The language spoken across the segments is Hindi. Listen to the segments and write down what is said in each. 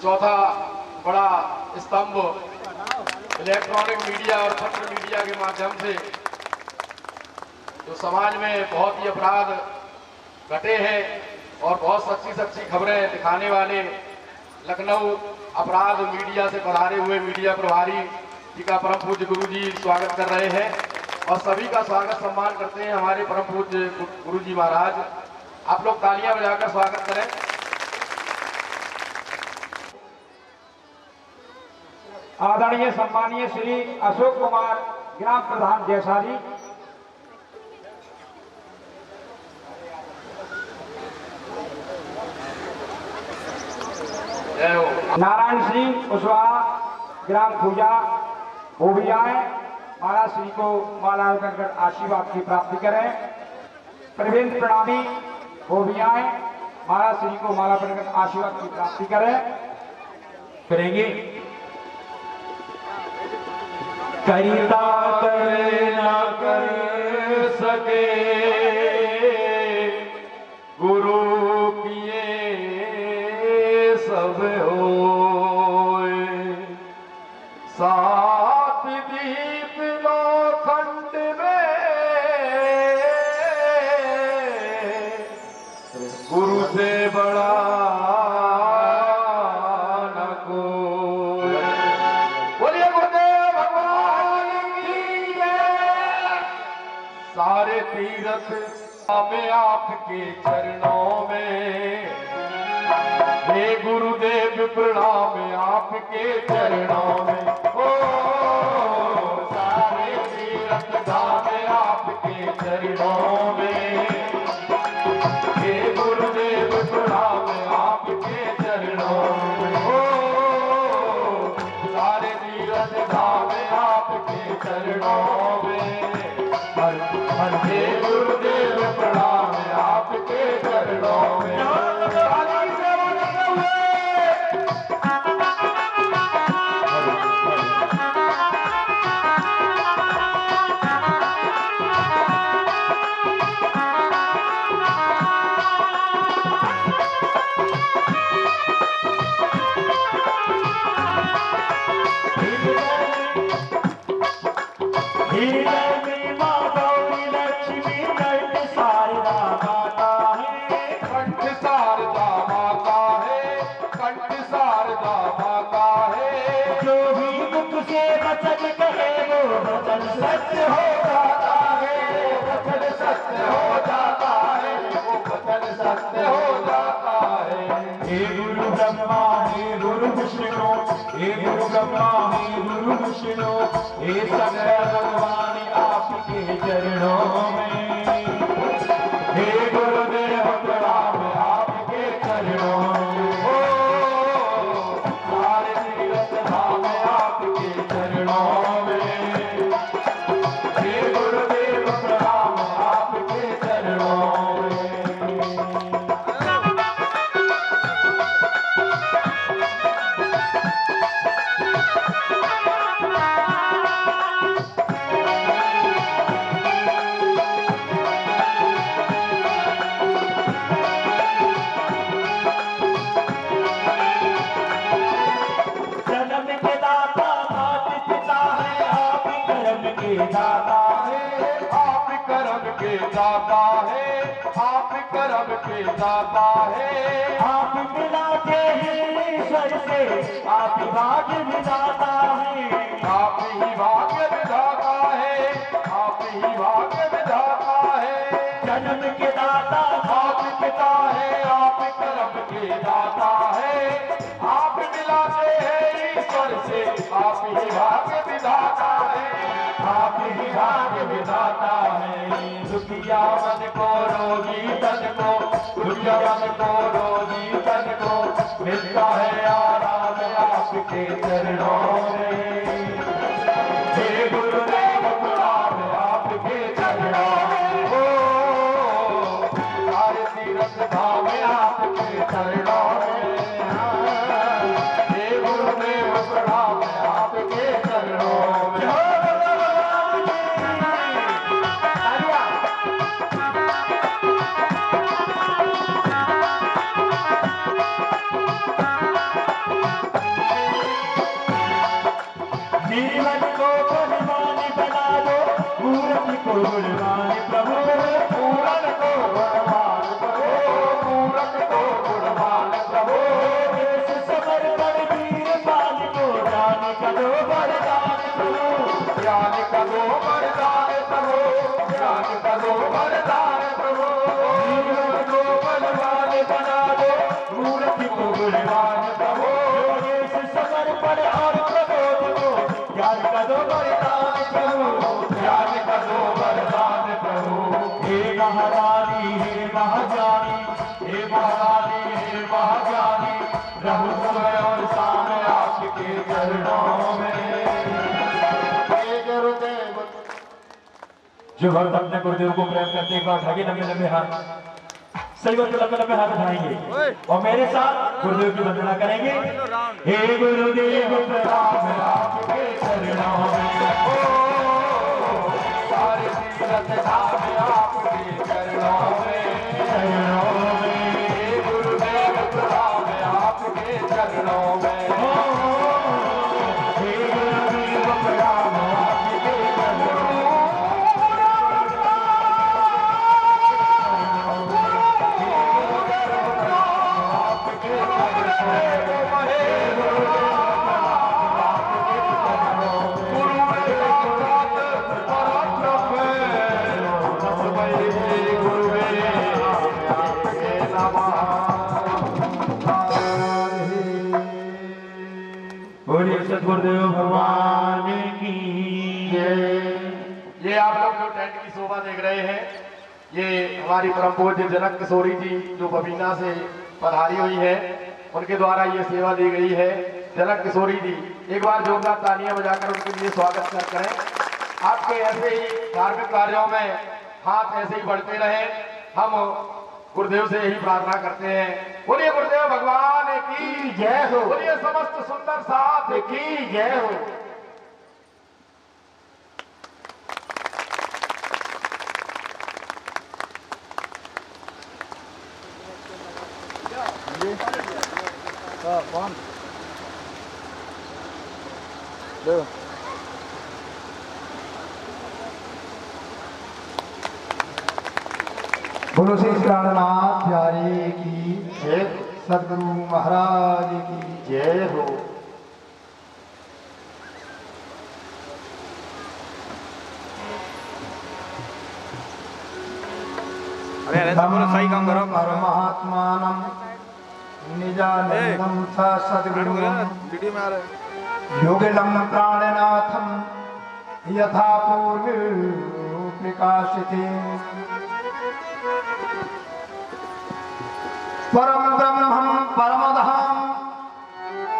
चौथा बड़ा स्तंभ इलेक्ट्रॉनिक मीडिया और पत्र मीडिया के माध्यम से जो समाज में बहुत ही अपराध घटे हैं और बहुत सच्ची सच्ची खबरें दिखाने वाले लखनऊ अपराध मीडिया से पधारे हुए मीडिया प्रभारी जी का परम पूज्य गुरु जी स्वागत कर रहे हैं और सभी का स्वागत सम्मान करते हैं हमारे परम पूज्य गुरु जी महाराज। आप लोग तालियां बजाकर स्वागत करें। आदरणीय सम्मानीय श्री अशोक कुमार ग्राम प्रधान जयसारी, नारायण सिंह कुशवाहा ग्राम पूजा भोबियाए महाराज श्री को माला कर आशीर्वाद की प्राप्ति करें। प्रवीण प्रणामी भोबियाए महाराज श्री को माला पढ़कर आशीर्वाद की प्राप्ति करेंगे। करिता करे ना कर सके गुरु किए सब होए, सात दीप लोखंड में गुरु से बड़ा न कोई। बोलिए गुरुदेव भगवान की जय। सारे तीर्थ में आपके चरणों में, हे गुरुदेव प्रणाम आपके चरणों में। ओ सारे तीर्थ धाम आपके चरणों में, हे गुरुदेव प्रणाम आपके चरणों में। ओ सारे तीर्थ धाम आपके चरणों में, हे गुरुदेव प्रणाम आपके चरणों में। सत्य हो जाता है, वचन सत्य हो जाता है, वो वचन सत्य हो जाता है। हे गुरु ब्रह्मा हे गुरु विष्णु, हे गुरु ब्रह्मा हे गुरु विष्णु, हे शंकर भगवान आपके चरणों में, हे गुरुदेव प्रणाम आपके चरणों में। ओ सारे तीर्थ धाम आपके चरणों में, दाता है, आप करम के दाता है। आप मिलाते हैं ईश्वर से, आप भाग्य विधाता है, आप ही भाग्य विधाता है, आप ही भाग्य विधाता है। जन्म के दाता आप पिता है, आप करम के दाता है, आप मिलाते हैं ईश्वर से, आप ही भाग्य विधाता है, आप ही भाग्य विधाता है। दुखिया मन को रोगी तन को, दुखिया मन को रोगी तन को मिलता है आराम आपके चरणों में। हे गुरुदेव प्रणाम आपके चरणों में। ओ सारे तीर्थ धाम आपके चरणों में, हे गुरुदेव प्रणाम आपके चरणों में। जीवन को बलवान बना दो, मूर्ति को गुणवान प्रभु, पूरन को गुणवान प्रभु, मूरत को गुणवान प्रभु, देश समर्पण वीर बाल को ज्ञान का दो वरदान प्रभु, ज्ञान का दो वरदान प्रभु, ज्ञान का दो वरदान प्रभु, जीवन को बलवान बना दो, मूर्ति को गुणवान प्रभु, देश समर्पण और प्रबोध को ज्ञान का दो वरदान प्रभु, ज्ञान का दो वरदान प्रभु। हे महारानी हे महाजानी, हे महारानी हे महाजानी, रहु समय और शाम आपके चरणों में। हे गुरुदेव। जो भक्त अपने गुरुदेव को प्रेम करते हैं, उठाइए लंबे लंबे हाथ, सही बात लंबे लंबे हाथ उठाएंगे और मेरे साथ गुरुदेव की वंदना करेंगे। हे गुरुदेव प्रणाम आपके चरणों में, सारे तीरथ धाम आपके चरणों में, चरणों में। हे गुरुदेव प्रणाम आपके चरणों में, हे गुरुदेव प्रणाम आपके चरणों में। बोलिए सद्गुरुदेव भगवान की जय। ये आप लोग जो टेंट की शोभा देख रहे हैं, ये हमारी परम पूज्य जनक किशोरी जी जो बबीना से पधारी हुई है, उनके द्वारा ये सेवा दी गई है। जनक किशोरी जी, एक बार जोरदार तालियां बजाकर उनके लिए स्वागत करें। आपके ऐसे ही धार्मिक कार्यों में हाथ ऐसे ही बढ़ते रहे, हम गुरुदेव से यही प्रार्थना करते हैं। बोलिए गुरुदेव भगवान की जय हो, बोलिए समस्त सुंदर साथ की जय हो। कौन बोलो श्री प्राणनाथ प्यारे की जय, सदगुरु महाराज की जय हो। सही काम करो। परमात्मानं निजानंदं स सद्गुरुं योगिनं प्राणनाथं यथा पूर्व प्रकाशिते परम ब्रह्मं परमधाम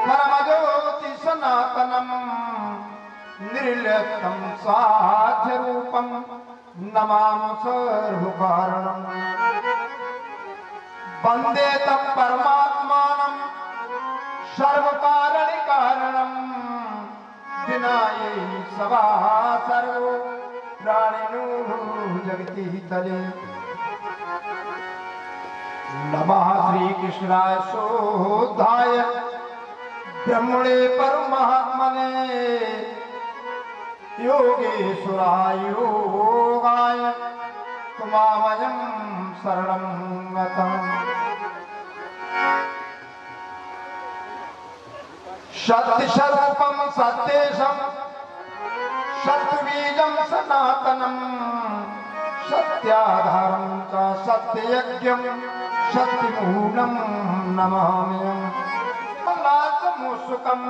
परमज्योति सनातनं निर्लिप्तं साध्य रूपं नमामि सर्वकारणं वन्दे तं परमात्मानं सर्वकारणिकारणं विनाये सवा सर्वो प्राणिनो जगति तले। नमः श्री कृष्णाय शोधाय ब्रह्मणे परमात्मने योगेश्वराय योगाय त्वामयं शरणं गतम्। सत्यस्वरूपं सत्येशं सत्यबीजं सनातनं सत्याधारं च सत्ययज्ञं सत्यमूलं नमाम्यहम्। नाथमुषुकं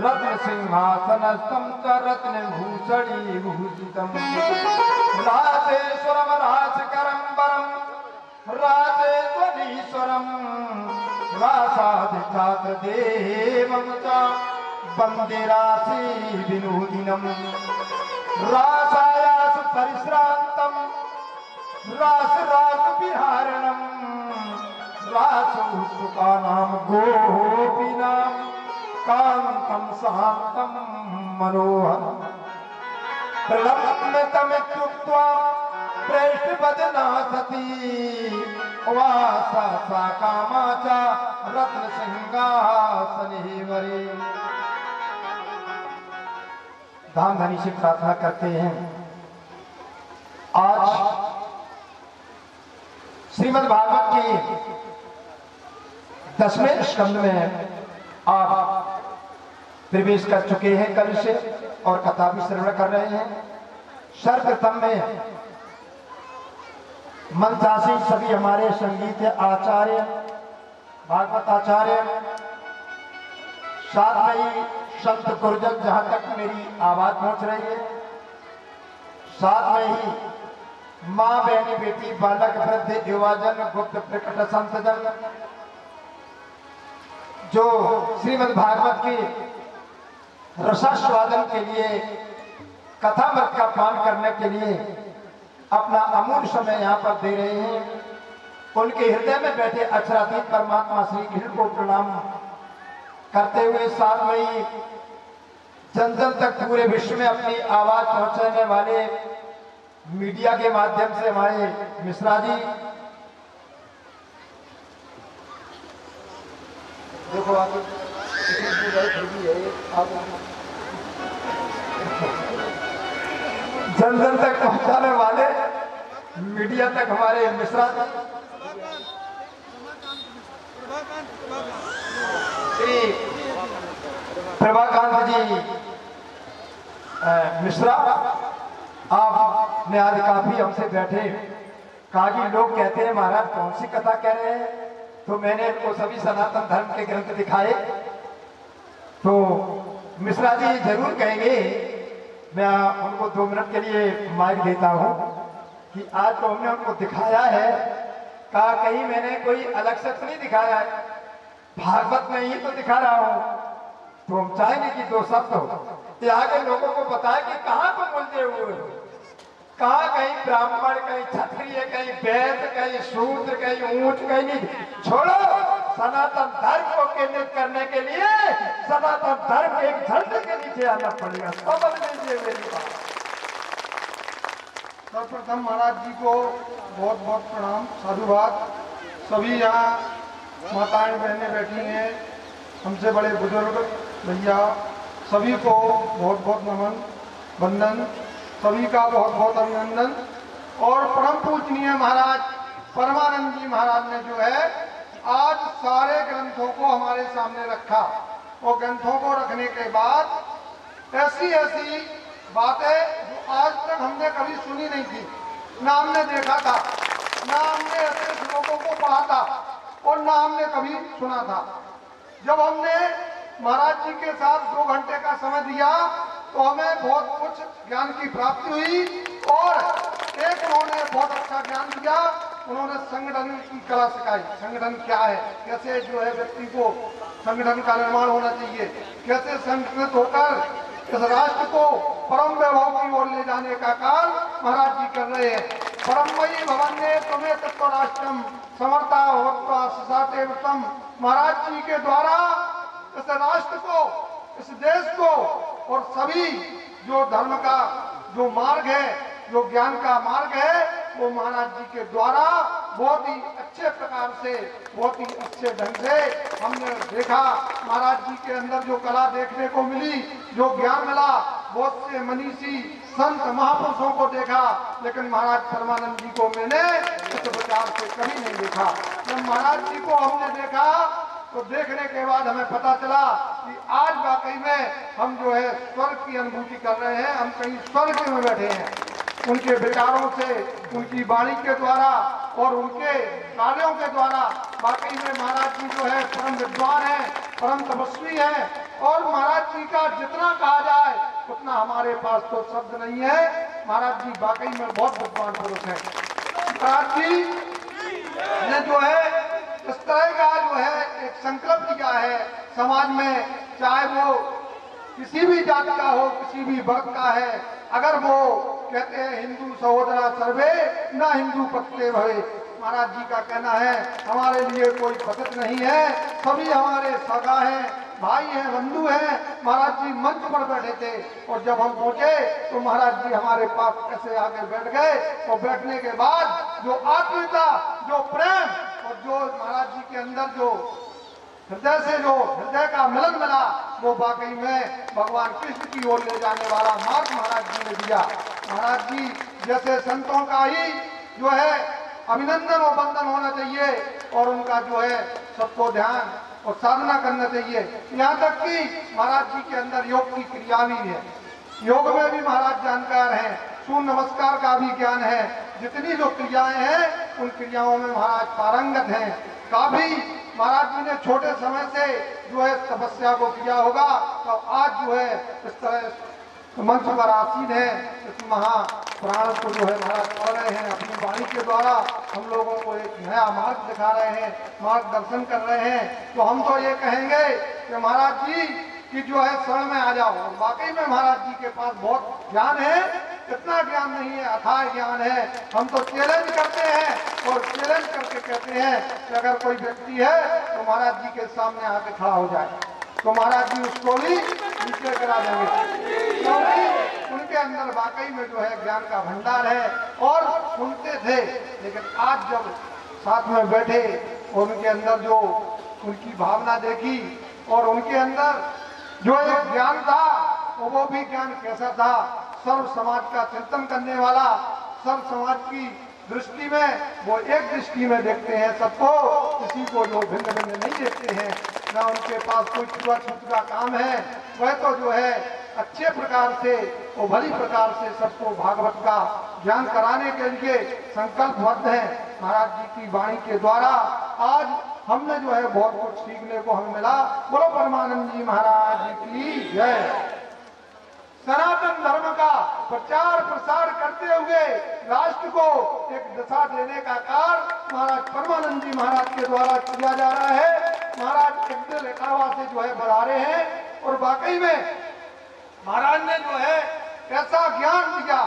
रत्नसिंहासनस्थं च रत्नभूषणीभूषितं राजेश्वरं राजकरं वरं राजेश्वरीश्वरं रासादिचातदेवं च वन्दे राशिविनोदिनं रासायासु परिश्रान्तं रासरासविहारणं रासोत्सुकानां गोपीनां कान्तं शान्तं मनोहरं प्रलम्बितमित्युक्त्वा प्रेष्ठवदना सती वासा सा कामा च रत्नसिंहासने वरे। धाम धनी से प्रार्थना करते हैं। आज श्रीमद् भागवत के 10वें स्कंद में आप प्रवेश कर चुके हैं कल से, और कथा भी श्रवण कर रहे हैं। सर्वप्रथम में मंत्रासी सभी हमारे संगीत आचार्य, भागवत आचार्य, साथ में ही संत गुरुजन, जहां तक मेरी आवाज पहुंच रही है, साथ में ही माँ, बहनी, बेटी, बालक, वृद्ध, युवाजन, गुप्त प्रकट संतजन, जो श्रीमद् भागवत के रसास्वादन के लिए, कथामृत का पान करने के लिए अपना अमूल्य समय यहाँ पर दे रहे हैं, उनके हृदय में बैठे अक्षरातीत परमात्मा श्री कृष्ण को प्रणाम करते हुए, साथ में ही जन जन तक पूरे विश्व में अपनी आवाज पहुंचाने वाले मीडिया के माध्यम से हमारे मिश्रा जी, देखो आगे जन जन तक पहुंचाने वाले मीडिया तक हमारे मिश्रा जी, श्री प्रभाकांत जी मिश्रा, आपने आज काफी हमसे बैठे, कहा कि लोग कहते हैं महाराज कौन सी कथा कह रहे हैं, तो मैंने उनको सभी सनातन धर्म के ग्रंथ दिखाए। तो मिश्रा जी जरूर कहेंगे, मैं उनको 2 मिनट के लिए माइक देता हूं कि आज तो हमने उनको दिखाया है, कहा कहीं मैंने कोई अलग से तो नहीं दिखाया है, भागवत में ही तो दिखा रहा हूं। तो हम चाहेंगे कि 2 शब्द हो, यहाँ के लोगों को बताए कि कहाँ पर उलझे हुए हो, कहाँ कहीं ब्राह्मण, कहीं क्षत्रिय, कहीं वैश्य, कहीं शूद्र, कहीं ऊंच, कहीं नीच, छोड़ो। सनातन धर्म को केंद्रित करने के लिए सनातन धर्म के एक झंडे के नीचे आना पड़ेगा। समझ लीजिए मेरी बात। सर्वप्रथम महाराज जी को बहुत बहुत प्रणाम, साधुवाद। सभी यहाँ माताएं बहनें बैठी हैं, हमसे बड़े बुजुर्ग भैया, सभी को बहुत बहुत नमन, वंदन, सभी का बहुत बहुत अभिनंदन। और परम पूजनीय महाराज परमानंद जी महाराज ने जो है आज सारे ग्रंथों को हमारे सामने रखा, और ग्रंथों को रखने के बाद ऐसी ऐसी बातें जो आज तक हमने कभी सुनी नहीं थी, ना हमने देखा था, ना हमने ऐसे श्लोकों को पढ़ा था, और ना हमने कभी सुना था। जब हमने महाराज जी के साथ 2 घंटे का समय दिया तो हमें बहुत कुछ ज्ञान की प्राप्ति हुई, और एक उन्होंने बहुत अच्छा ज्ञान दिया। उन्होंने संगठन की कला सिखाई, संगठन क्या है, कैसे जो है व्यक्ति को संगठन का निर्माण होना चाहिए, कैसे संगठित होकर इस राष्ट्र को परम वैभव की ओर ले जाने का काम महाराज जी कर रहे हैं। परममयी भवन ने तुम्हें तत्व राष्ट्रम समर्था होत्वा ससाते उत्तम। महाराज जी के द्वारा इस राष्ट्र को, इस देश को, और सभी जो धर्म का जो मार्ग है, जो ज्ञान का मार्ग है, वो महाराज जी के द्वारा बहुत ही अच्छे प्रकार से, बहुत ही अच्छे ढंग से हमने देखा। महाराज जी के अंदर जो कला देखने को मिली, जो ज्ञान मिला, बहुत से मनीषी संत महापुरुषों को देखा, लेकिन महाराज परमानंद जी को मैंने इस प्रकार से कभी नहीं देखा। जब महाराज जी को हमने देखा तो देखने के बाद हमें पता चला कि आज वाकई में हम जो है स्वर्ग की अनुभूति कर रहे हैं, हम कहीं स्वर्ग में बैठे हैं। उनके विचारों से, उनकी वाणी के द्वारा और उनके कार्यों के द्वारा वाकई में महाराज जी जो है परम विद्वान है, परम तपस्वी है, और महाराज जी का जितना कहा जाए उतना हमारे पास तो शब्द नहीं है। महाराज जी वाकई में बहुत विद्वान पुरुष है। महाराज जी ने जो है इस तरह का जो है एक संकल्प लिया है समाज में, चाहे वो किसी भी जाति का हो, किसी भी वर्ग का है, अगर वो कहते हैं हिंदू सहोदरा सर्वे ना हिंदू पत्ते भवे। महाराज जी का कहना है हमारे लिए कोई पतत नहीं है, सभी हमारे सगा हैं, भाई हैं, बंधु हैं। महाराज जी मंच पर बैठे थे, और जब हम पहुंचे तो महाराज जी हमारे पास ऐसे आगे बैठ गए, और बैठने के बाद जो आत्मीयता, जो प्रेम, और जो महाराज जी के अंदर जो हृदय से जो हृदय का मिलन मिला, वो वाकई में भगवान कृष्ण की ओर ले जाने वाला मार्ग महाराज जी ने दिया। महाराज जी जैसे संतों का ही जो है अभिनंदन और वंदन होना चाहिए और उनका जो है सबको ध्यान और साधना करना चाहिए। यहाँ तक कि महाराज जी के अंदर योग की क्रिया भी है, योग में भी महाराज जानकार हैं, सूर्य नमस्कार का भी ज्ञान है, जितनी जो क्रियाएं हैं उन क्रियाओं में महाराज पारंगत हैं। काफी महाराज जी ने छोटे समय से जो है तपस्या को किया होगा, तो आज जो है इस तरह मंच पर आसीन है, इस महाप्राण को जो है महाराज पढ़ रहे हैं, अपनी वाणी के द्वारा हम लोगों को एक नया मार्ग दिखा रहे हैं, मार्गदर्शन कर रहे हैं। तो हम तो ये कहेंगे कि महाराज जी कि जो है शरण में आ जाओ। और वाकई में महाराज जी के पास बहुत ज्ञान है, इतना ज्ञान नहीं है, अथाह ज्ञान है। हम तो चैलेंज करते हैं और चैलेंज करके कहते हैं कि अगर कोई व्यक्ति है तो महाराज जी के सामने आके खड़ा हो जाए, तो महाराज जी उसको भी नीचे गिरा देंगे, क्योंकि उनके अंदर वाकई में जो है ज्ञान का भंडार है और सुनते थे। लेकिन आज जब साथ में बैठे और उनके अंदर जो उनकी भावना देखी और उनके अंदर जो एक ज्ञान था, वो भी ज्ञान कैसा था, सर्व समाज का चिंतन करने वाला, सर्व समाज की दृष्टि में वो एक दृष्टि में देखते हैं सबको, किसी को जो भिन्न भिन्न नहीं देखते हैं, ना उनके पास कोई छुआ छूत का काम है। वह तो जो है अच्छे प्रकार से और भली प्रकार से सबको भागवत का ज्ञान कराने के लिए संकल्पबद्ध है। महाराज जी की वाणी के द्वारा आज हमने जो है बहुत कुछ सीखने को हमें मिला। बोलो परमानंद जी महाराज की जय। सनातन धर्म का प्रचार प्रसार करते हुए राष्ट्र को एक दिशा देने का कार्य महाराज परमानंद जी महाराज के द्वारा किया जा रहा है। महाराज एक दिल एकावा से जो है बढ़ा रहे हैं और वाकई में महाराज ने जो है ऐसा ज्ञान दिया,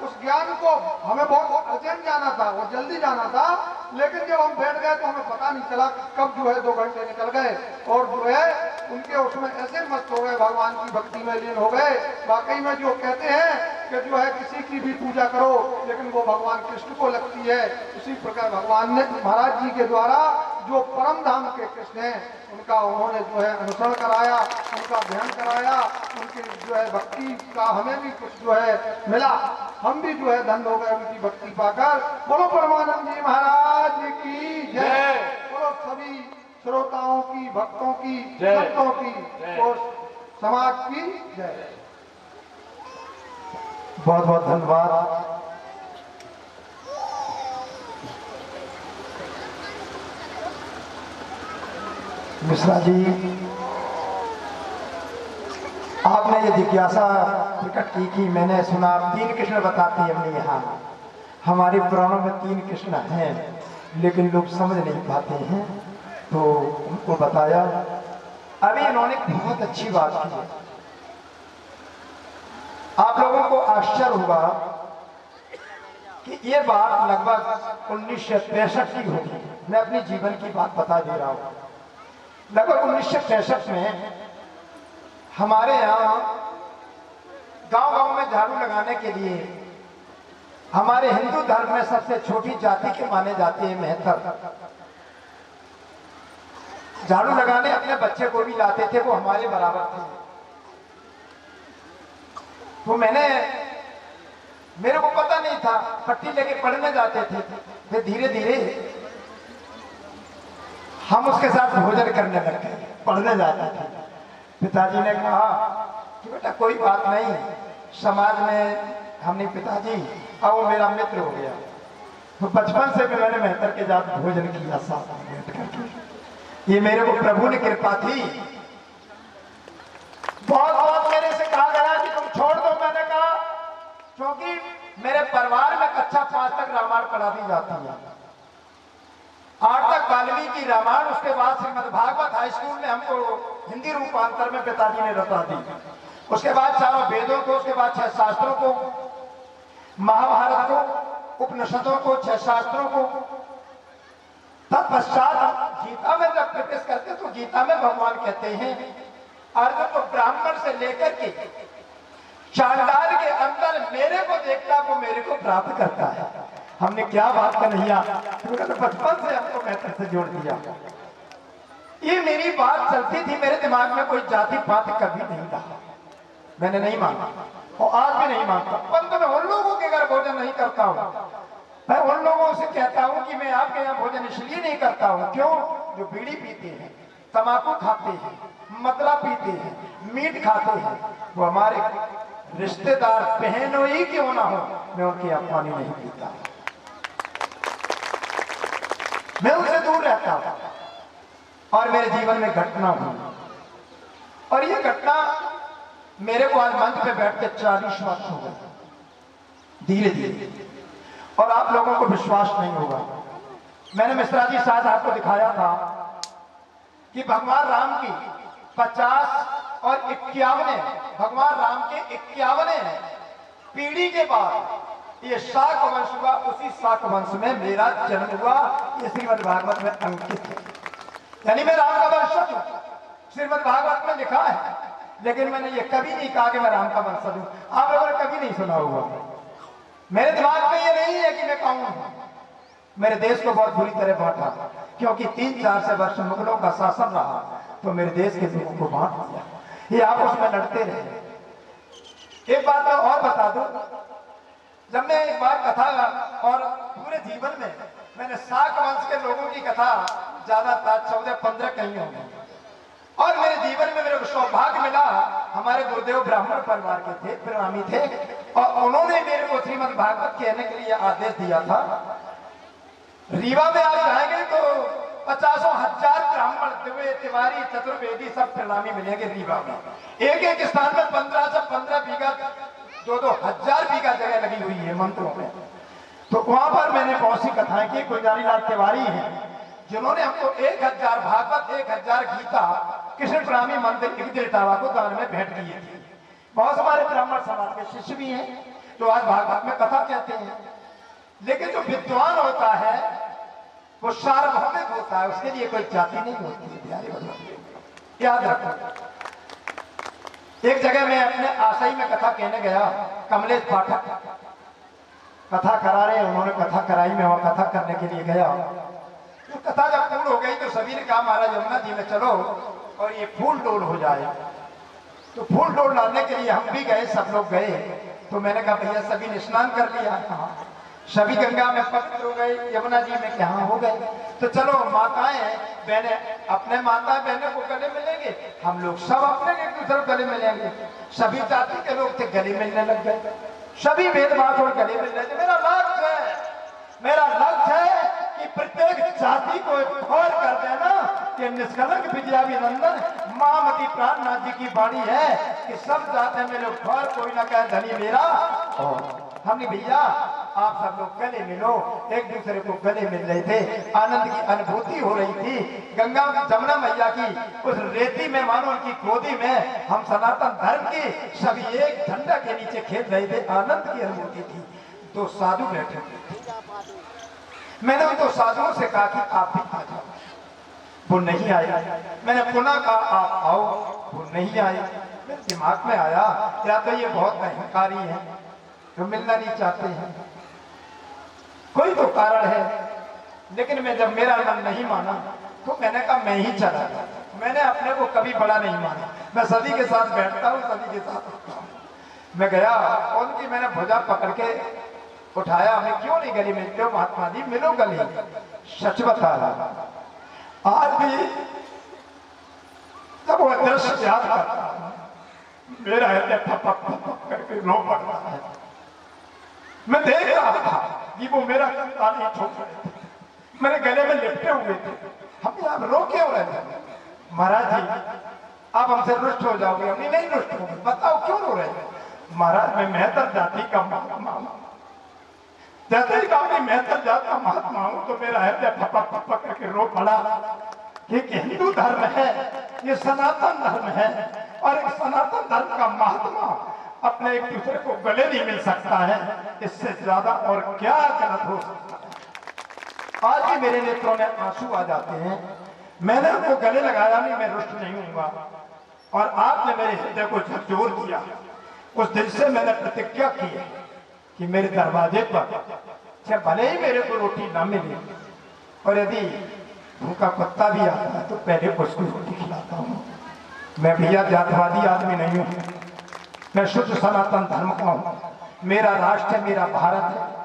उस ज्ञान को हमें बहुत अर्जेंट जाना था और जल्दी जाना था, लेकिन जब हम बैठ गए तो हमें पता नहीं चला कब जो है 2 घंटे निकल गए और जो है उनके उसमें ऐसे मस्त हो गए, भगवान की भक्ति में लीन हो गए। वाकई में जो कहते हैं कि जो है किसी की भी पूजा करो लेकिन वो भगवान कृष्ण को लगती है, उसी प्रकार भगवान ने महाराज जी के द्वारा जो परम धाम के कृष्ण हैं उनका उन्होंने जो है अनुसरण कराया, उनका ध्यान कराया, उनकी जो है भक्ति का हमें भी कुछ जो है मिला, हम भी जो है धन्य हो गए उनकी भक्ति पाकर। बोलो परमानंद जी महाराज की जय। बोलो सभी श्रोताओं की, भक्तों की, संतों की और समाज की जय। बहुत बहुत धन्यवाद। मिश्रा जी, आपने ये जिज्ञासा प्रकट की कि मैंने सुना 3 कृष्ण बताते हैं हमने यहाँ, हमारे पुराणों में 3 कृष्ण हैं लेकिन लोग समझ नहीं पाते हैं, तो उनको बताया। अभी इन्होंने बहुत अच्छी बात की है, आप लोगों को आश्चर्य होगा कि ये बात लगभग 1963 की होगी। मैं अपने जीवन की बात बता दे रहा हूँ। लगभग 1963 में हमारे यहाँ गांव-गांव में झाड़ू लगाने के लिए हमारे हिंदू धर्म में सबसे छोटी जाति के माने जाते हैं मेहतर। झाड़ू लगाने अपने बच्चे को भी लाते थे, वो हमारे बराबर थे। तो मेरे को पता नहीं था, पट्टी लेके पढ़ने जाते थे, फिर धीरे धीरे हम उसके साथ भोजन करने लग गए, पढ़ने जाते थे। पिताजी ने कहा कि बेटा कोई बात नहीं, समाज में हमने पिताजी अब वो मेरा मित्र हो गया। तो बचपन से भी मैंने मेहतर के साथ भोजन किया साथ बैठ करके, ये मेरे को प्रभु ने कृपा थी। बहुत बहुत मेरे से कहा गया कि तुम छोड़ दो, मैंने कहा क्योंकि मेरे परिवार में कक्षा 5 तक रामायण पढ़ा दी जाती है, 8 तक वाल्मीकि रामायण, उसके बाद श्रीमद् भागवत हाई स्कूल में हमको हिंदी रूपांतर में पिताजी ने रटा दी, उसके बाद चारों वेदों को, उसके बाद 6 शास्त्रों को, महाभारत को, उपनिषदों को, 6 शास्त्रों को। तत्पश्चात गीता में जब प्रवेश करते तो गीता में भगवान कहते हैं अर्जुन को ब्राह्मण से लेकर के चांडाल के अंदर मेरे को देखता वो मेरे को प्राप्त करता है। हमने क्या बात कन्हैया, तो बचपन से हमको मेहतर से जोड़ दिया। ये मेरी बात चलती थी, मेरे दिमाग में कोई जाति पात कभी नहीं रहा, मैंने नहीं माना और आज भी नहीं मानता। परंतु मैं उन लोगों के घर भोजन नहीं करता हूँ, मैं उन लोगों से कहता हूँ कि मैं आपके यहाँ भोजन इसलिए नहीं करता हूँ, क्यों? जो बीड़ी पीते हैं, तंबाकू खाते हैं, मतला पीते हैं, मीट खाते हैं, वो हमारे रिश्तेदार बहनों ही क्यों ना हो, मैं उनकी अपमानी नहीं पीता, मैं उनसे दूर रहता हूं। और मेरे जीवन में घटना हुई, और ये घटना मेरे को आज मंच पे बैठ के 40 वर्ष हो गए, धीरे धीरे, और आप लोगों को विश्वास नहीं होगा। मैंने मिश्रा जी साथ आपको दिखाया था कि भगवान राम की 50 और 51, भगवान राम के 51 पीढ़ी के बाद ये शाक वंश हुआ, उसी शाक वंश में मेरा जन्म हुआ। ये श्रीमद् भागवत में अंकित है, यानी मैं राम का वंशज हूं, श्रीमद् भागवत में लिखा है। लेकिन मैंने ये कभी नहीं कहा कि मैं राम का वंशज हूं, आप लोगों ने कभी नहीं सुना होगा। मेरे दिमाग में ये नहीं है कि मैं कहूं, मेरे देश को बहुत बुरी तरह बांटा, क्योंकि 3-4 से वर्ष मुगलों का शासन रहा, तो मेरे देश के लोगों को बांट दिया, ये आपस में लड़ते रहे। एक बात मैं और बता दूं, जब मैं एक बार कथा और पूरे जीवन में मैंने शाक वंश के लोगों की कथा ज्यादा 14-15 कही होंगी, और मेरे जीवन में मेरे को सौभाग्य मिला, हमारे गुरुदेव ब्राह्मण परिवार के थे, प्रणामी थे, और उन्होंने मेरे को श्रीमद् भागवत कहने के लिए आदेश दिया था। रीवा में आप जाएंगे तो 50,000 ब्राह्मण, दिव्य, तिवारी, चतुर्वेदी सब प्रणामी मिलेंगे रीवा में। एक एक स्थान में 15 से 15 बीघा, 2-2 हजार बीघा जगह लगी हुई है मंत्रों में। तो वहां पर मैंने बहुत सी कथाएं की। गुलजारी लाल तिवारी हैं जिन्होंने हमको 1000 भागवत, 1000 गीता कृष्ण प्रणामी मंदिर इटावा को दान में भेंट किए थे। बहुत हमारे ब्राह्मण समाज के शिष्य भी हैं जो आज भागवत में कथा कहते हैं। लेकिन जो विद्वान होता है वो सार्वभौमिक होता है, उसके लिए कोई जाति नहीं होती है, प्यारे भगवान याद रखो। एक जगह मैं अपने आशय में कथा कहने गया, कमलेश पाठक कथा करा रहे, उन्होंने कथा कराई, मैं वहां कथा करने के लिए गया। तो कथा जब पूर्ण हो गई तो सभी ने कहा महाराज यमुना जी में चलो और ये फूल डोल हो जाए। तो फूल डोल डालने के लिए हम भी गए, सब लोग गए। तो मैंने कहा भैया सभी ने स्नान कर लिया, सभी गंगा में पवित्र हो गए, यमुना जी में कहाँ हो गए। तो चलो माताएं बहने अपने माता बहनों को गले मिलेंगे, हम लोग सब अपने एक दूसरे को गले मिलेंगे। सभी जाति के लोग थे, गले मिलने लग गए, सभी भेदभाव और गले मिलने थे। मेरा लक्ष्य है कि प्रत्येक जाति को खोल कर देना। कि निष्कलंक विजयाभिनंदन मामती प्राणनाथ जी की वाणी है कि सब जाते में लोग खोल, कोई ना कहे धनी मेरा। और हमने भैया आप सब लोग गले मिलो, एक दूसरे को गले मिल रहे थे, आनंद की अनुभूति हो रही थी। गंगा जमुना मैया की उस रेती में, मानो उनकी गोदी में हम सनातन धर्म की सभी एक झंडा के नीचे खेल रहे थे, आनंद की अनुभूति थी। तो साधु बैठे थे, मैंने उन 2 साधुओं से कहा कि आप भी आ जाओ, वो नहीं आए। मैंने पुनः कहा आप आओ, वो नहीं आए। मेरे दिमाग में आया या तो ये बहुत अहंकारी है, जो मिलना नहीं चाहते हैं, कोई तो कारण है। लेकिन मैं जब मेरा मन नहीं माना तो मैंने कहा मैं ही चला जाता। मैंने अपने को कभी बड़ा नहीं माना, मैं सभी के साथ बैठता हूँ, सभी के साथ उठता हूँ। मैं गया, उनकी मैंने भुजा पकड़ के उठाया, हमें क्यों नहीं गले मिलते हो महात्मा जी, मिलो गले। सच बता रहा, आज भी जब वो दृश्य याद करता हूं, मेरा हृदय थपक थपक करके रो पड़ता है। मैं देख रहा था कि वो मेरा कंधा नहीं छोड़ रहे थे, मेरे गले में लिपटे हुए थे। हम यहाँ रो क्यों रहे थे? महाराज जी आप हमसे रुष्ट हो जाओगे। हम नहीं रुष्ट होंगे, बताओ क्यों रो रहे हैं? महाराज मैं मेहतर जाति का महात्मा हूं, जैसे ही अपनी मेहतर जात का महात्मा हूं तो मेरा हृदय थपक थपक करके रो पड़ा। एक हिंदू धर्म है, ये सनातन धर्म है, और एक सनातन धर्म का महात्मा अपने एक दूसरे को गले नहीं मिल सकता है, इससे ज्यादा और क्या गलत हो सकता है। आज भी मेरे नेत्रों में आंसू आ जाते हैं। मैंने उनको गले लगाया नहीं, मैं रुष्ट नहीं हूंगा, और आपने मेरे हृदय को झकझोर दिया। उस दिन से मैंने प्रतिज्ञा की है कि मेरे दरवाजे पर चाहे भले ही मेरे को रोटी ना मिले, और यदि भूखा कुत्ता भी आता है तो पहले उसको रोटी खिलाता हूँ। मैं भैया जातवादी आदमी नहीं हूँ, मैं शुद्ध सनातन धर्म का हूँ। मेरा राष्ट्र है, मेरा भारत है।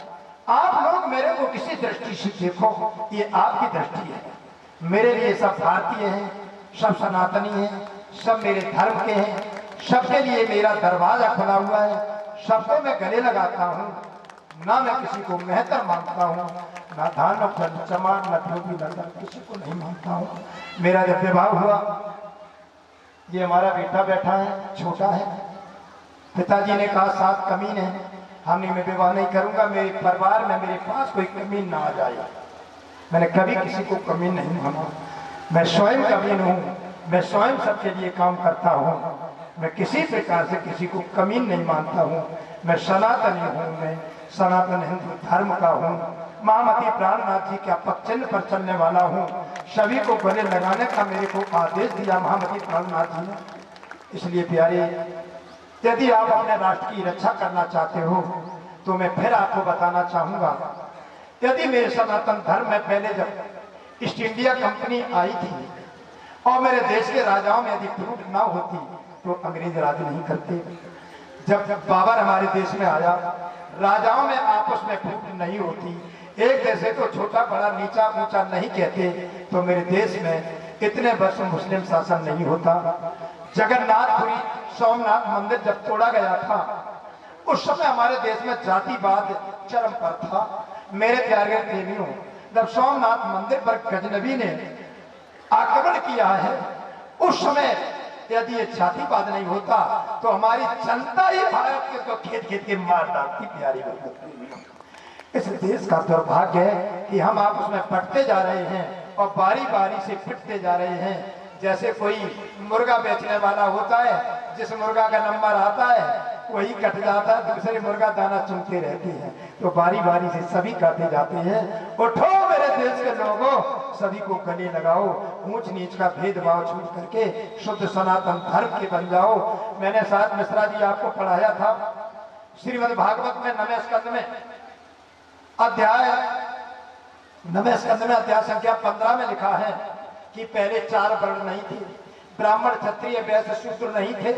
आप लोग मेरे को किसी दृष्टि से देखो, ये आपकी दृष्टि है। मेरे लिए सब भारतीय हैं, सब सनातनी हैं, सब मेरे धर्म के हैं, सबके लिए मेरा दरवाजा खुला हुआ है, सबको मैं गले लगाता हूँ। ना मैं किसी को मेहतर मानता हूँ, ना धान न चमान न धोबी न दर, किसी को नहीं मानता हूँ। मेरा जब विवाह हुआ, ये हमारा बेटा बैठा है, छोटा है। पिताजी ने कहा 7 कमीन है, हमने मैं विवाह नहीं करूंगा, मेरे परिवार में मेरे पास कोई कमीन ना आ जाए। मैंने कभी किसी को कमीन नहीं माना। मैं स्वयं कमीन हूँ, मैं स्वयं सबके लिए काम करता हूँ। मैं किसी प्रकार से किसी को कमीन नहीं मानता हूँ। मैं सनातनी हूँ, मैं सनातन हिंदू धर्म का हूँ। महामती प्राणनाथ जी के पगचिन्ह पर चलने वाला हूँ। सभी को गले लगाने का मेरे को आदेश दिया महामती प्राणनाथ जी ने। इसलिए प्यारे, यदि आप अपने राष्ट्र की रक्षा करना चाहते हो तो मैं फिर आपको बताना चाहूंगा, यदि मेरे सनातन धर्म में पहले जब ईस्ट इंडिया कंपनी आई थी और मेरे देश के राजाओं में यदि फूट ना होती तो अंग्रेज राज नहीं करते। जब बाबर हमारे देश में आया, राजाओं में आपस में फूट नहीं होती, एक जैसे को छोटा बड़ा नीचा ऊंचा नहीं कहते, तो मेरे देश में इतने वर्ष मुस्लिम शासन नहीं होता। जगन्नाथपुरी सोमनाथ मंदिर जब तोड़ा गया था, उस समय हमारे देश में जातिवाद चरम पर था। मेरे प्यारे प्रेमियों, जब सोमनाथ मंदिर पर गजनबी ने आक्रमण किया है, उस समय यदि ये जातिवाद नहीं होता तो हमारी जनता ही भारत के तो खेत खेत के मार डालती। प्यारी प्रेमियों, इस देश का दुर्भाग्य है कि हम आपस में पटते जा रहे हैं और बारी बारी से पिटते जा रहे हैं। जैसे कोई मुर्गा बेचने वाला होता है, जिस मुर्गा का नंबर आता है वही कट जाता है, दूसरे मुर्गा दाना चुनते रहते हैं, तो बारी बारी से सभी काटे जाते हैं। उठो मेरे देश के लोगों, सभी को गले लगाओ, ऊंच नीच का भेदभाव छूट करके शुद्ध सनातन धर्म के बन जाओ। मैंने साथ मिश्रा जी आपको पढ़ाया था, श्रीमद् भागवत में नवमे स्कंद में अध्याय संख्या 15 में लिखा है कि पहले 4 वर्ण नहीं थे, ब्राह्मण क्षत्रिय वैश्य शूद्र नहीं थे,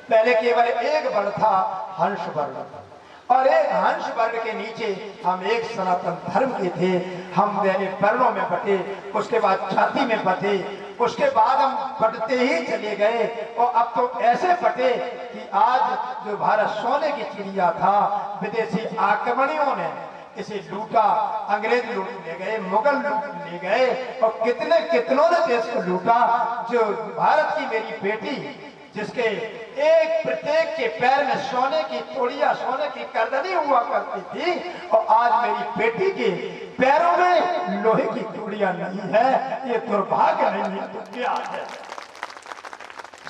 पहले केवल एक वर्ण था, हंस वर्ण, और एक हंस वर्ण के नीचे हम एक सनातन धर्म के थे। हम दैनिक वर्णों में बटे, उसके बाद जाति में बटे, उसके बाद हम बढ़ते ही चले गए और अब तो ऐसे बटे कि आज जो भारत सोने की चिड़िया था, विदेशी आक्रमणियों ने इसे लूटा। अंग्रेज लूट ले गए, मुगल लूट ले गए और कितने कितनों ने देश को लूटा। जो भारत की मेरी बेटी, जिसके एक प्रत्येक के पैर में सोने की तोड़िया, सोने की करदनी हुआ करती थी, और आज मेरी बेटी के पैरों में लोहे की तोड़िया नहीं है। ये दुर्भाग्य नहीं है तो क्या है?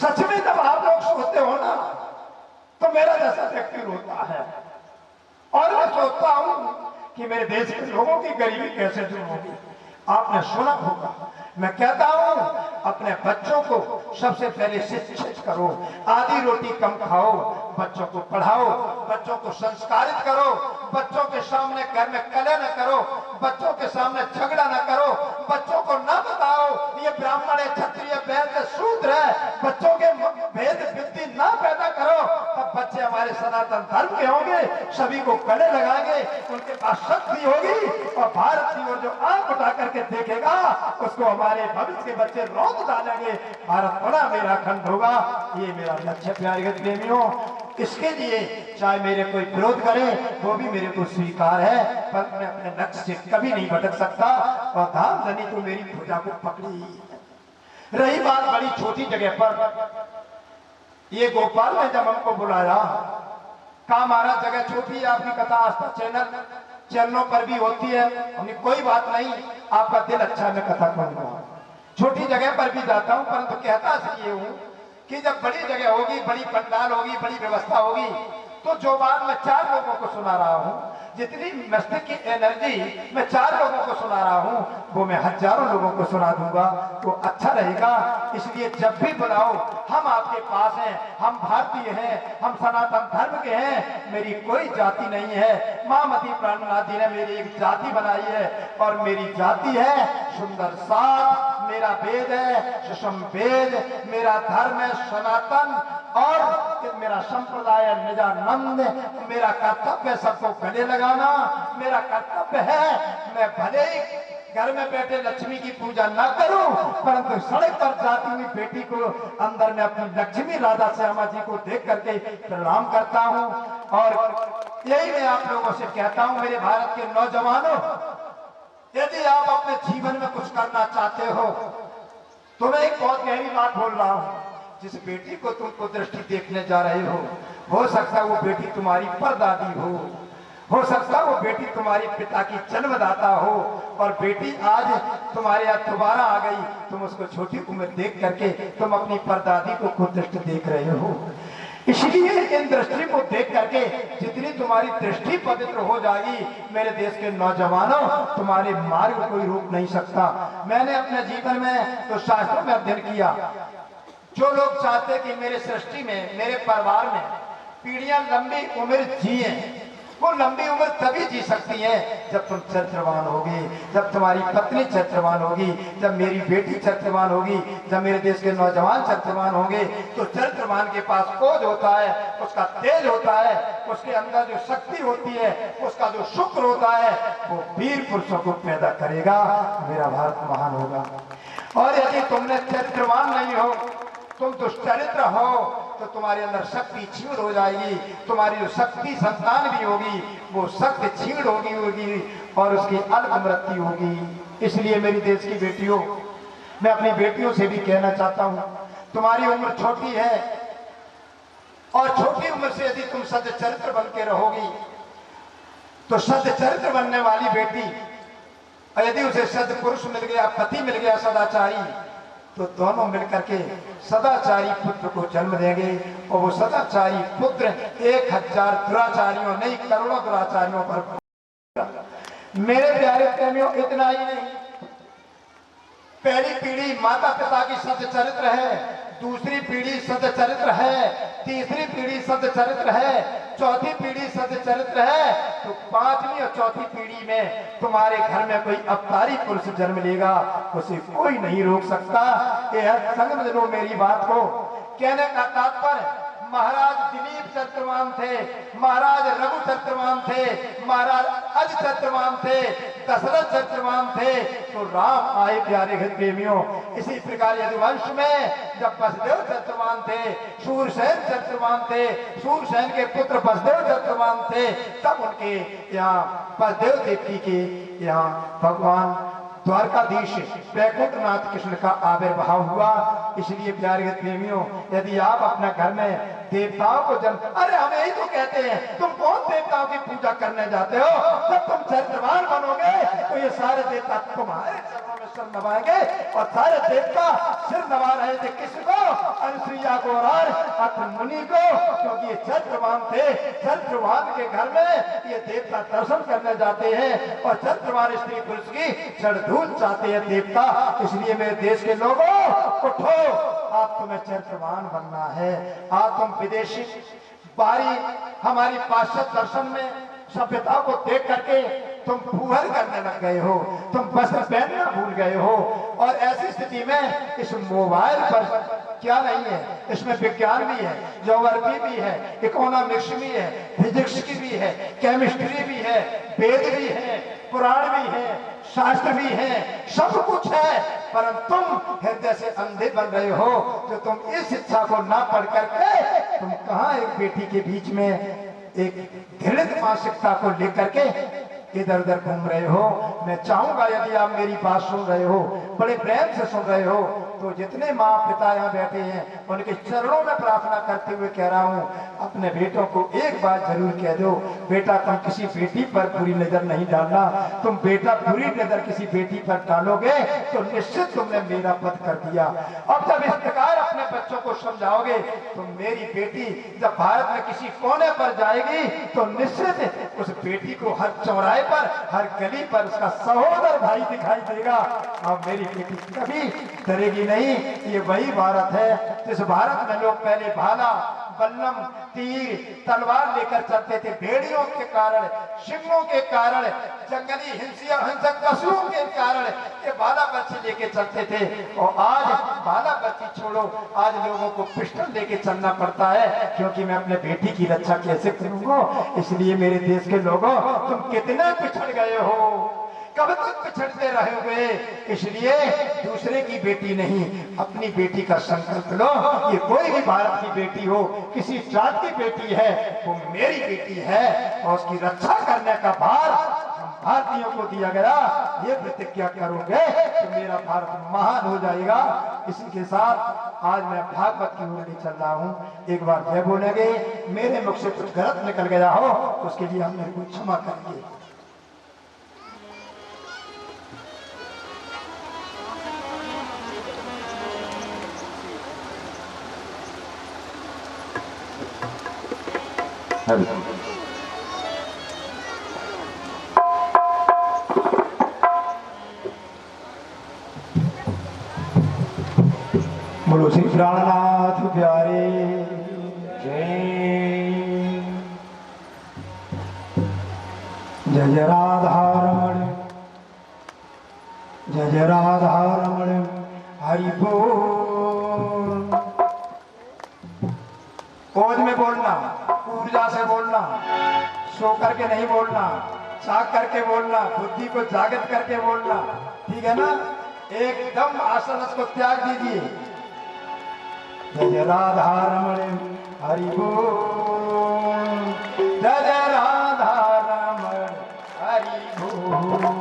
सच में जब आप लोग सोचते हो ना, तो मेरा जैसा व्यक्ति रोता है। और मैं सोचता हूं कि मेरे देश के लोगों की गरीबी कैसे दूर होगी। आपने सुना होगा, मैं कहता हूं अपने बच्चों को सबसे पहले शिक्षित करो, आधी रोटी कम खाओ, बच्चों को पढ़ाओ, बच्चों को संस्कारित करो, बच्चों के सामने घर में कलह न करो, बच्चों के सामने झगड़ा न करो, बच्चों को न बताओ ये ब्राह्मण है, क्षत्रिय, वैश्य, शूद्र है, बच्चों के भेद बुद्धि ना पैदा करो, तब बच्चे हमारे सनातन धर्म के होंगे, सभी को गले लगाएंगे, उनके पास शक्ति होगी, और भारत की ओर जो आंख उठा करके देखेगा उसको हमारे भविष्य के बच्चे रौंद डालेंगे। भारत बड़ा मेरा खंड होगा, ये मेरा लक्ष्य प्यारे प्रेमियों। इसके लिए चाहे मेरे कोई विरोध करे वो भी मेरे को स्वीकार है, पर मैं अपने लक्ष्य से कभी नहीं भटक सकता। और धाम धनी तो मेरी भुजा को पकड़ी ही है। रही बात बड़ी छोटी जगह पर, ये गोपाल ने जब हमको बुलाया, कहा महाराज जगह छोटी है, आपकी कथा आस्था चैनलों पर भी होती है, हमने कोई बात नहीं, आपका दिल अच्छा मैं कथा करूंगा, छोटी जगह पर भी जाता हूं, परंतु कहता इसलिए हूं कि जब बड़ी जगह होगी, बड़ी पंडाल होगी, बड़ी व्यवस्था होगी, तो जो बात मैं 4 लोगों को सुना रहा हूं, जितनी मस्ती की एनर्जी मैं 4 लोगों को सुना रहा हूँ वो मैं हजारों लोगों को सुना दूंगा तो अच्छा रहेगा। इसलिए जब भी बुलाओ हम आपके पास हैं, हम भारतीय हैं, हम सनातन धर्म के हैं, मेरी कोई जाति नहीं है। माँ मती प्राणनाथ जी ने मेरी एक जाति बनाई है और मेरी जाति है सुंदर सात, मेरा वेद है सुषम वेद, मेरा धर्म है सनातन और मेरा संप्रदाय निजानंद। मेरा कर्तव्य सबको गले लगाना, मेरा कर्तव्य है मैं भले ही घर में बैठे लक्ष्मी की पूजा ना करूं परंतु सड़क पर जाती हुई बेटी को अंदर में अपनी लक्ष्मी राधा श्यामा जी को देख करके प्रणाम करता हूं। और यही मैं आप लोगों से कहता हूं मेरे भारत के नौजवानों, यदि आप अपने जीवन में कुछ करना चाहते हो तो मैं एक बहुत गहरी बात बोल रहा हूं। जिस बेटी को तुम कुदृष्टि देखने जा रहे हो सकता है वो बेटी तुम्हारी परदादी हो सकता है वो बेटी तुम्हारी पिता की जन्मदाता हो और बेटी आज तुम्हारे यहाँ दोबारा आ गई, तुम उसको छोटी उम्र देख करके तुम अपनी परदादी को कुदृष्टि देख रहे हो। इसलिए इन दृष्टि को देख करके जितनी तुम्हारी दृष्टि पवित्र हो जाएगी मेरे देश के नौजवानों, तुम्हारे मार्ग कोई रोक नहीं सकता। मैंने अपने जीवन में तो शास्त्रों में अध्ययन किया, जो लोग चाहते कि मेरे सृष्टि में मेरे परिवार में पीढ़ियां लंबी उम्र जिए, वो लंबी उम्र तभी जी सकती है जब तुम चरित्रवान होगी, जब तुम्हारी पत्नी चरित्रवान होगी, जब मेरी बेटी चरित्रवान होगी, जब मेरे देश के नौजवान चरित्रवान होंगे। तो चरित्रवान के पास कोज होता है, उसका तेज होता है, उसके अंदर जो शक्ति होती है, उसका जो शुक्र होता है, वो वीर पुरुषों को पैदा करेगा, मेरा भारत महान होगा। और यदि तुमने चरित्रवान नहीं हो, तुम दुष्चरित्र हो, तो तुम्हारे अंदर शक्ति छीण हो जाएगी, तुम्हारी जो शक्ति संतान भी होगी वो शक्ति छीण होगी और उसकी अल्प मृत्यु होगी। इसलिए मेरी देश की बेटियों, मैं अपनी बेटियों से भी कहना चाहता हूं, तुम्हारी उम्र छोटी है और छोटी उम्र से यदि तुम सत्य चरित्र बन के रहोगी तो सत्य चरित्र बनने वाली बेटी यदि उसे सद पुरुष मिल गया, पति मिल गया सदाचारी, तो दोनों मिलकर के सदाचारी पुत्र को जन्म देंगे और वो सदाचारी पुत्र 1000 दुराचारियों नहीं करोड़ों दुराचारियों पर। मेरे प्यारे प्रेमियों, इतना ही नहीं, पहली पीढ़ी माता पिता की सत्य चरित्र है, दूसरी पीढ़ी सत्य चरित्र है, तीसरी पीढ़ी सत्य चरित्र है, चौथी पीढ़ी सत्य चरित्र है, तो 5वीं और चौथी पीढ़ी में तुम्हारे घर में कोई अवतारी पुरुष जन्म लेगा, उसे कोई नहीं रोक सकता। यह संग में लो मेरी बात को। कहने का तात्पर्य, महाराज दिलीप चरित्रवान थे, महाराज रघु चरित्रवान थे, महाराज अज चरित्रवान थे, दशरथ चरित्रवान थे, तो राम आए प्यारे प्रेमियों। इसी प्रकार यदुवंश में जब बसदेव चरित्रवान थे, सूरसेन चरित्रवान थे, सूरसेन के पुत्र बसदेव चरित्रवान थे, तब उनके यहाँ बसदेव देवकी के यहाँ भगवान द्वारकाधीश वैकुंठनाथ कृष्ण का आविर्भाव हुआ। इसलिए प्यारे प्रेमियों, यदि आप अपने घर में देवताओं को जन्म, अरे हम यही तो कहते हैं, तुम कौन देवताओं की पूजा करने जाते हो? जब तुम चरित्रवान बनोगे तो ये सारे देवता तुम्हारे चरणों में सिर नवाएंगे। और सारे देवता सिर नवा रहे थे किसको? अनुसुईया को और अत्रि मुनि को, क्योंकि ये चरित्रवान थे। चरित्रवान के घर में ये देवता दर्शन करने जाते हैं और चरित्रवान स्त्री पुरुष की चढ़धूल चाहते हैं देवता। इसलिए मेरे देश के लोगों, उठो, आप तुम्हें चरित्रवान बनना है। आप तुम विदेशी बारी हमारी पाश्चात्य दर्शन में सभ्यता को देख करके तुम फूहर करने लग गए हो, तुम वस्त्र पहनना भूल गए हो। और ऐसी स्थिति में इस मोबाइल पर क्या नहीं है, इसमें विज्ञान भी है, ज्योग्राफी भी है, इकोनॉमिक्स भी है, फिजिक्स की भी है, केमिस्ट्री भी है, वेद भी है, पुराण भी है, शास्त्र भी है, सब कुछ है। परंतु तुम हृदय से अंधे बन रहे हो, जो तुम इस शिक्षा को ना पढ़ करके तुम कहाँ एक बेटी के बीच में एक घृणित मानसिकता को लेकर के इधर उधर घूम रहे हो। मैं चाहूंगा यदि आप मेरी बात सुन रहे हो, बड़े प्रेम से सुन रहे हो, तो जितने माँ पिता यहाँ बैठे हैं उनके चरणों में प्रार्थना करते हुए कह रहा हूँ, अपने बेटों को एक बात जरूर कह दो, बेटा तुम किसी बेटी पर बुरी नजर नहीं डालना। तुम बेटा बुरी नजर किसी बेटी पर डालोगे तो निश्चित तुमने मेरा पद कर दिया। अब जब इस प्रकार अपने बच्चों को समझाओगे तो मेरी बेटी जब भारत में किसी कोने पर जाएगी तो निश्चित उस बेटी को हर चौराहे पर, हर गली पर उसका सहोदर भाई दिखाई देगा। और मेरी बेटी कभी डरेगी नहीं। ये वही भारत है जिस भारत में लोग पहले भाला, बल्लम, तीर, तलवार लेकर चलते थे। भेड़ियों के कारण, सिंहों के कारण, जंगली हिंसक पशुओं के कारण ये भाला बच्ची लेके चलते थे। और आज भाला बच्ची छोड़ो, आज लोगों को पिस्टल लेके चलना पड़ता है, क्योंकि मैं अपने बेटी की रक्षा कैसे करूंगा। इसलिए मेरे देश के लोगों, तुम कितने पिछड़ गए हो, कब तक पिछड़ते रहोगे। इसलिए दूसरे की बेटी नहीं, अपनी बेटी का संकल्प लो। ये कोई भी भारत की बेटी हो, किसी जात की बेटी है, वो मेरी बेटी है और उसकी रक्षा करने का भार हम भारतीयों को दिया गया। ये प्रतिज्ञा करोगे तो मेरा भारत महान हो जाएगा। इसी के साथ आज मैं भागवत की ओर ले चल रहा हूँ। एक बार जय बोलेंगे, मेरे मुख से कुछ गलत निकल गया हो तो उसके लिए आप मेरे को क्षमा करेंगे। बोलो श्री प्राणनाथ प्यारे जय। जय जय राधा रमण, जय जय राधा रमण, हरि बोल। पौध में बोलना, ऊर्जा से बोलना, सो करके नहीं बोलना, जाग करके बोलना, बुद्धि को जागृत करके बोलना, ठीक है ना। एकदम आसनस को त्याग दीजिए। जय जय राधा रमण हरि बोल, जय जय राधा रमण हरि बोल,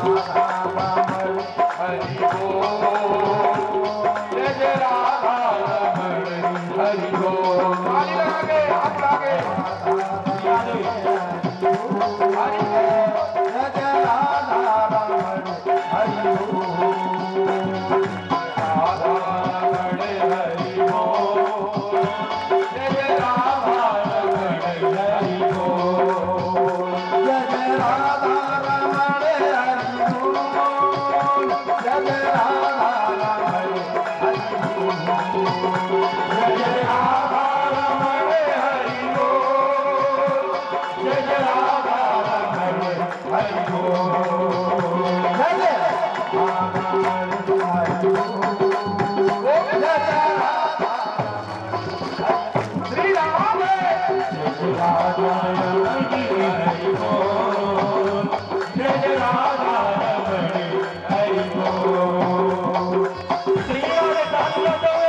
राधा रमण हरि बोल, जय जय राधा रमण हरि बोल। ताली लगा के, हाथ लगा के, हरि बोल, जय जय राधा रमण हरि बोल, राधा रमण हरि बोल, जय जय राधा रमण हरि बोल, जय जय राधा रमण हरि बोल, जय जय राधा रमण हरि बोल, जय जय राधा रमण हरि बोल, जय जय राधा रमण हरि बोल, जय जय राधा रमण हरि बोल, जय जय राधा श्री राम, जय जय राधा रमण हरि बोल, जय जय राधा रमण हरि बोल। श्री राधे ताली बजाओ।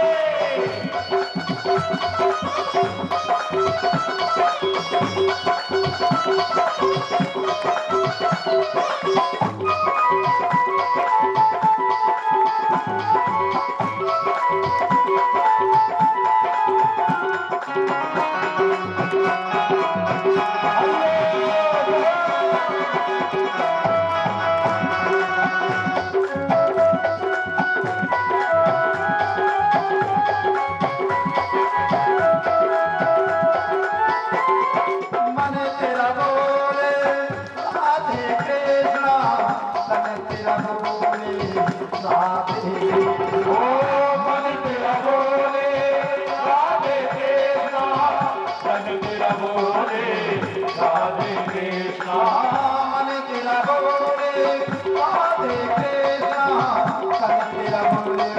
मन तेरा बोले राधे कृष्णा, तन तेरा बोले राधे, ओ मन तेरा बोले राधे कृष्णा, तन तेरा बोले राधे कृष्णा, मन तेरा बोले राधे कृष्णा, तन तेरा बोले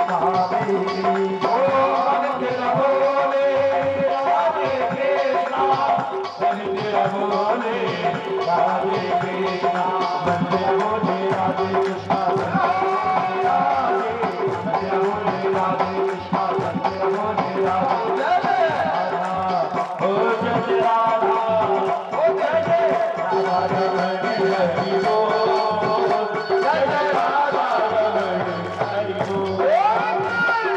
राधे, ओ मन तेरा बोले राधे कृष्णा, तन तेरा बोले राधे कृष्णा, मन तेरा बोले राधे कृष्णा, तन तेरा बोले राधे कृष्णा, तन तेरा बोले राधे, ओ जय जय राधा, ओ जय जय राधा रमण हरि बोल, जय जय राधा रमण हरि बोल, जय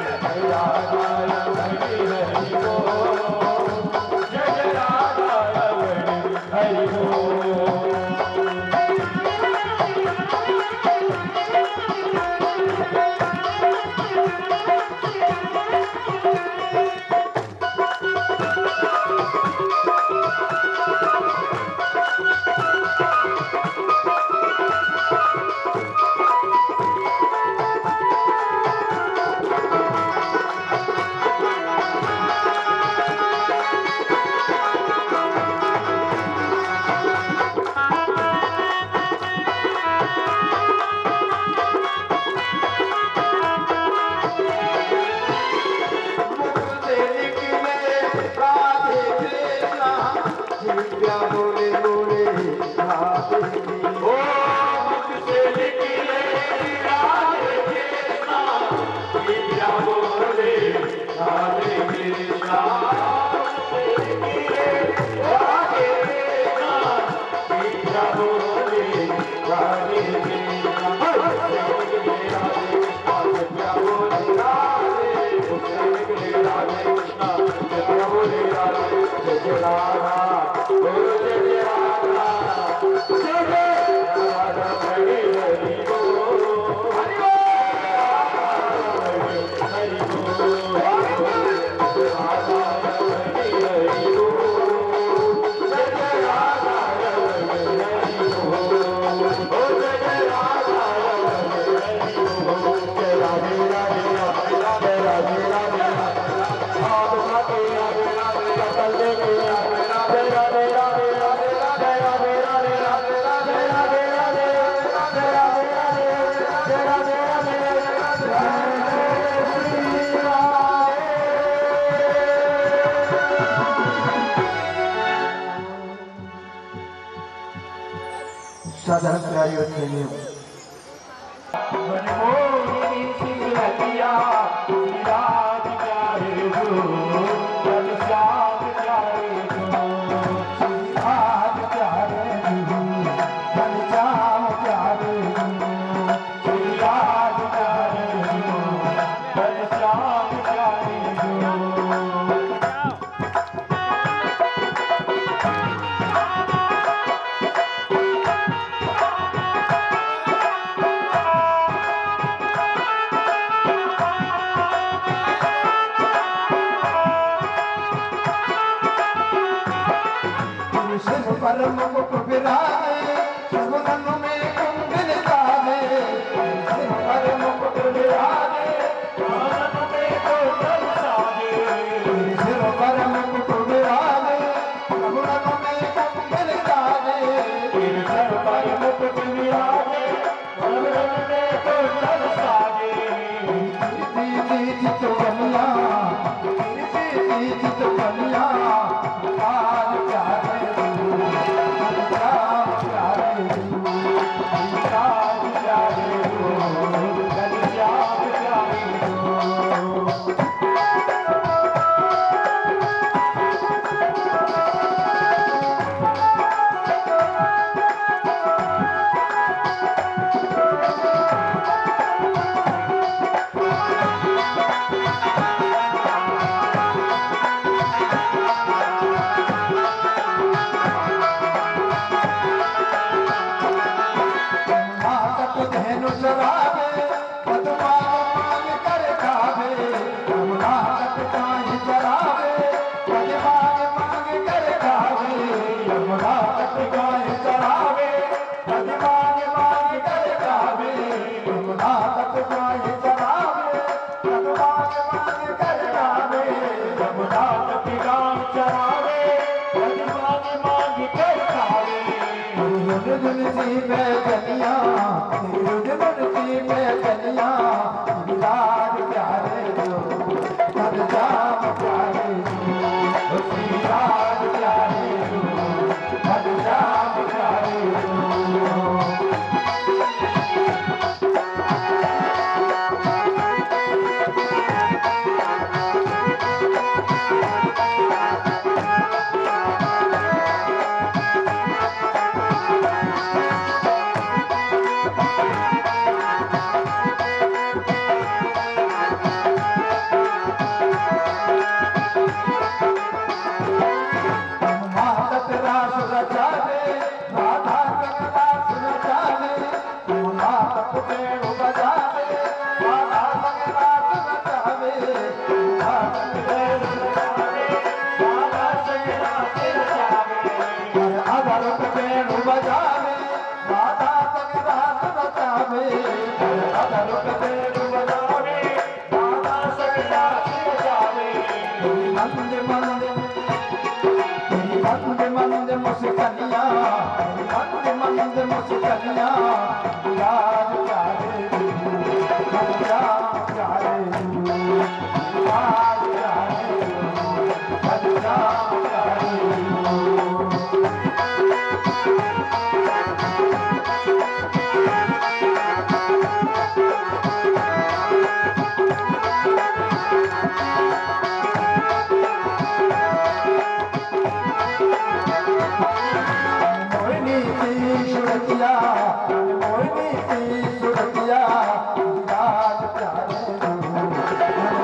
जय राधा रमण हरि बोल, जय जय राधा रमण हरि बोल। साधारण प्यारी होते हैं परम मुख विराजे सगुन में कुंडल गावे परम मुख विराजे सगुन में कुंडल गावे परम मुख विराजे सगुन में कुंडल गावे परम मुख विराजे सगुन में कुंडल गावे दीदी चित बनिया दीदी चित बनिया आज प्यारे सूरतिया मोहिनी की सूरतिया याद प्यारे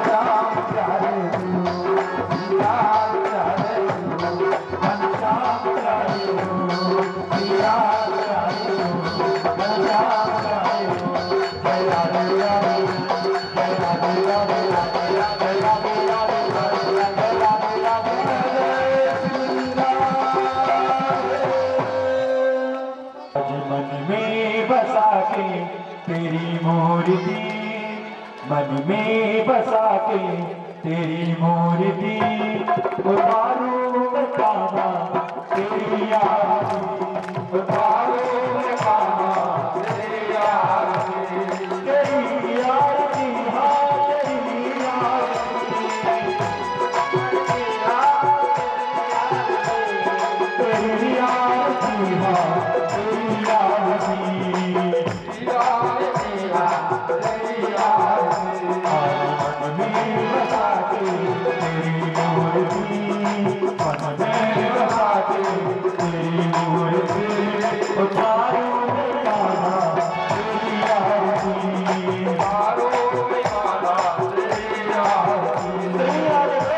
श्याम प्यारे याद प्यारे श्याम प्यारे याद प्यारे श्याम प्यारे जय राधे राधे जय राधे राधे जय राधे राधे जय राधे राधे आज मन में बसा के तेरी मूर्ति, मन में बसा के तेरी मूर्ति, उतारू कान्हा तेरी आरती, उतारू कान्हा तेरी आरती, तेरी आरती हाँ तेरी आरती, तेरी आरती हाँ तेरी आरती, मन में बसा के तेरी मूर्ति, मन में बसा के तेरी मूर्ति, उतारू कान्हा तेरी आरती, उतारू कान्हा तेरी आरती, तेरी आरती।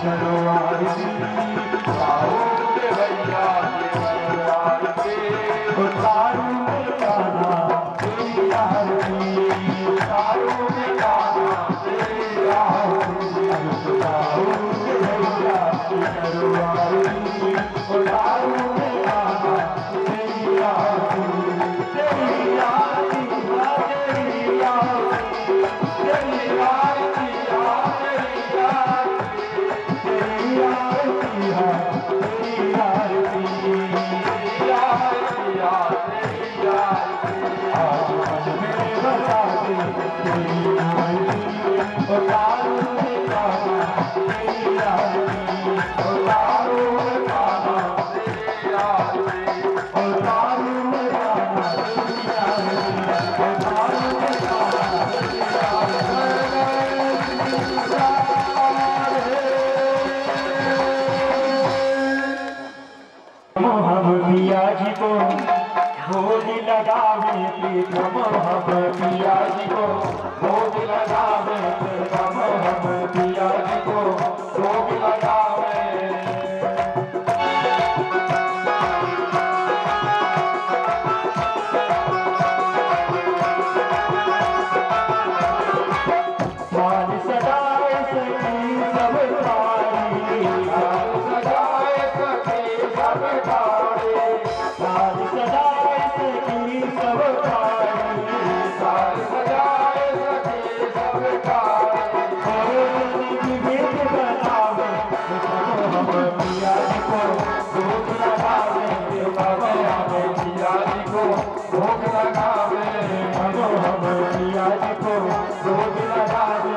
करो आरती सारूंगे भैया की करो आरती उतारू में गाना तेरी आरती सारू में गाना तेरी आरती उतारू में भैया की करो आरती उतारू में गाना तेरी आरती तेरी आरती तेरी आरती तेरी आरती तेरी आरती तेरी आरती है तेरी आरती तेरी आरती आज मन में बता दे तेरी आरती उतारू में गाना तेरी आरती सारू में गाना तेरी आरती उतारू में गाना तेरी आरती उतारू में गाना तेरी हम पिया जी को भोग लगावे प्रीतम हम पिया जी को भोग लगावे प्रीतम हम पिया जी को भोग लगावे मान सदाए सखी सब तारी सजाए सखी सब तारे मान सदाए सखी सब तारी साल सजाए सखी सब तारे गीत बनावे हम पिया जी को भोग लगावे हमें पिया जी को भोग लगावे हम पिया जी को भोग लगावे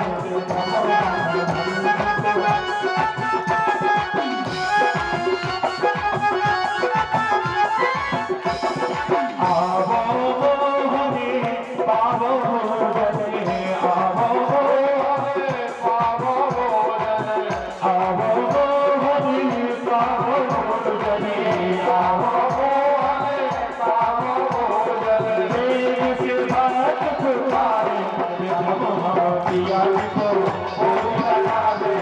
आवो हरे पावो जने आवो हमें पावो भोजन आवो हरे पावो जने आवो हमें पावो भोजन प्रेम से बात पुकारे हम पिया जी को भोग लगावे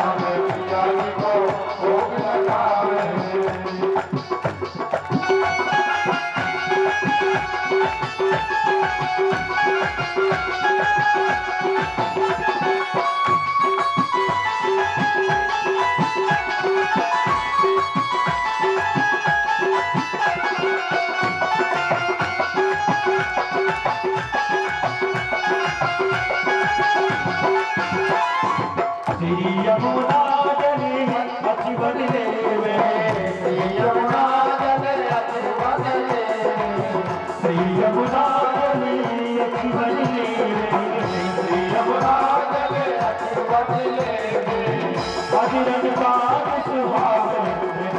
हमें पिया जी को भोग लगावे श्री यमुना जले अचिवन देवे यमुना जले अचिवन देवे श्री यमुना जले अचिवन देवे श्री यमुना जले अचिवन देवे अजिरन पाद सुहावे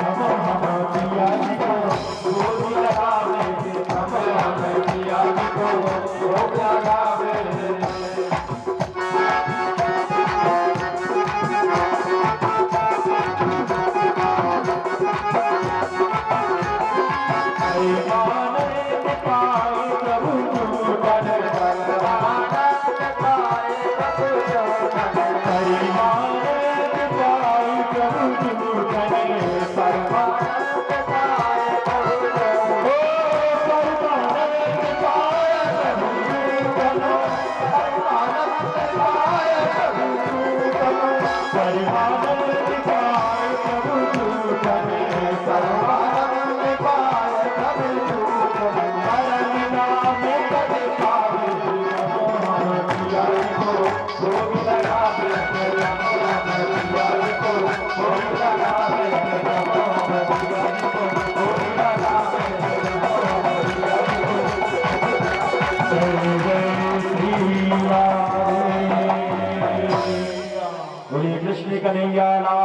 हम पिया जी को भोग लगावे हमें पिया जी को भोग लगावे आनंद पाए प्रभु जूटन आनंद पाए प्रभु जन हरि आनंद पाए प्रभु जूटन आनंद पाए प्रभु जन परमानंद पाए प्रभु जूटन आनंद पाए प्रभु जन परमानंद पाए प्रभु जूटन आनंद पाए प्रभु जन परम नाम पद पावे हम पिया जी को भोग लगावे हम पिया जी को भोग लगावे हम पिया जी को भोग लगावे जय जय श्री राम बोलिए कृष्ण कन्हैया लाल